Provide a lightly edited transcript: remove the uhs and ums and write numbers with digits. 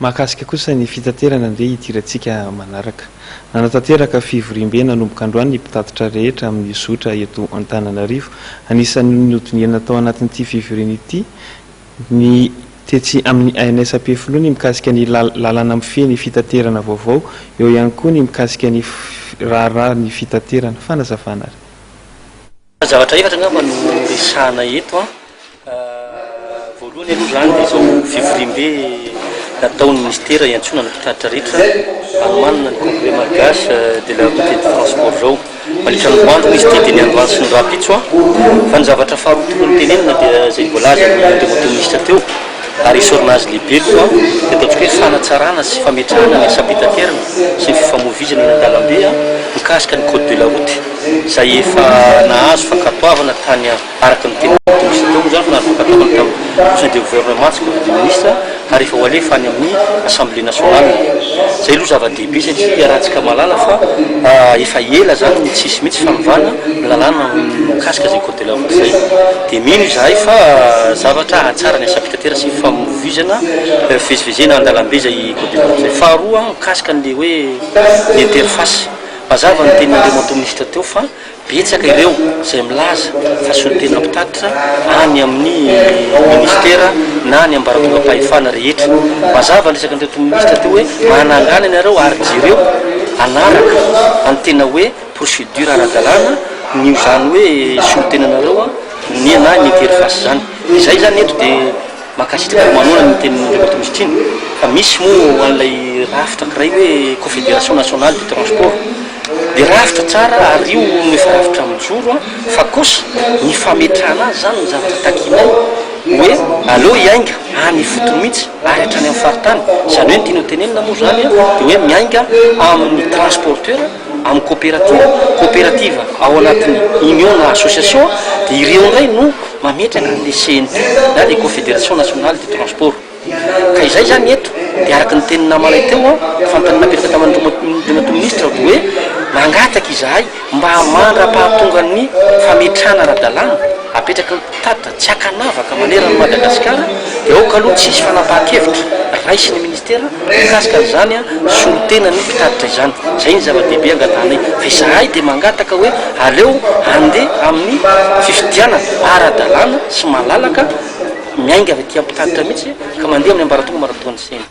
mahakasika kosa ny fitaterana dia itirantsika manaraka nanatanteraka fivoriam-be nanomboka androany ny mpitatitra rehetra amin'ny zotra eto Antananarivo. Anisan'ny notoniana tao anatin'ity fivoriana ity ny tetsy amin'ny ANSP Filoha ny mikasika ny lalana mifehy fitaterana vaovao, eo ihany koa ny mikasika ny raharaha ny fitaterana. Fanazavana zavatra efatra ngamba no resahana eto voalohany aloha zany dia izao fivoriam-be nataon'ny ministera iantsona ny mpitatitra rehetra anomanina ny congrès malgache de la route de transport zao mandritra ny voandro izy dia ny androany sy ny rapitso fa ny zavatra faharoa tokony tenenina dia zay voalaza ny demoto ministra teo ary isoranazy lehibe koa dia ataontsika hoe fanatsarana sy fametrahana ny asa-pitaterana sy ny fifamoivoizana eny an-dalambe mikasika ny code de la route izay efa nahazo fankatoavana tany araka ny tena ministra teo zany fa nahazo fankatoavana tamin'ny conseil de gouvernement sy conseil des ministres ary efa ho alefa any amin'ny assemblée nationale. Zay aloha zava-dehibe satria iarahantsika malala fa efa ela zany tsisy mihitsy fanovana lalàna mikasika zay code de la route zay dia mino izahay fa zavatra hatsara ny asa-pitaterana sy fifamoivoizana fivezivezena an-dalambe zay code de la route zay. Faharoa mikasika n'le hoe ny interface mazava ny tenin'andre moto ministra teo fa betsaka ireo izay milaza fa sy ny tena mpitatitra any amin'ny ministera na ny ambaratonga-pahefana rehetra. Mazava ny resaka ny ministra teo hoe manangana ianareo ary jireo anaraka any tena hoe procédure ara-dalàna ny zany hoe solon-tenanareo ny na ny interface zany. Izay zany eto dia makasitraka manona ny tenin'andre moto ministra iny fa misy moa an'ilay rafitra kiray hoe confédération nationale du transport dia rafitra tsara ary io no efa rafitra mijoro fa kosa ny fametrahana azy zany ny zavatra takinay hoe aleo iainga any fotony mihitsy ary hatrany amin'ny faritany. Izany hoe ny tiana tenenina moa zany dia hoe miainga amin'ny transporteur amin'ny coopérative ao anatin'ny union na association dia ireo indray no mametraka an'le CNT na le confédération nationale du transport. Ka izay zany eto dia araka ny tenina malay teo fantanina apetraka tamin'andre ministra hoe mangataka izahay mba mandra-pahatonga ny fametrahana ara-dalàna apetraka ny mpitatitra tsy hakanavaka manerana Madagasikara dia aoka aloha tsisy fanapahan-kevitra raisy ny ministera mikasika an'izany solon-tena ny mpitatitra izany. Zay ny zava-dehibe angatanay fa izahay dia mangataka hoe aleo handeha amin'ny fifidianana ara-dalàna sy malalaka miainga avy aty amin'ny mpitatitra mihitsy ka mandeha amin'ny ambaratonga maratonga ny sena.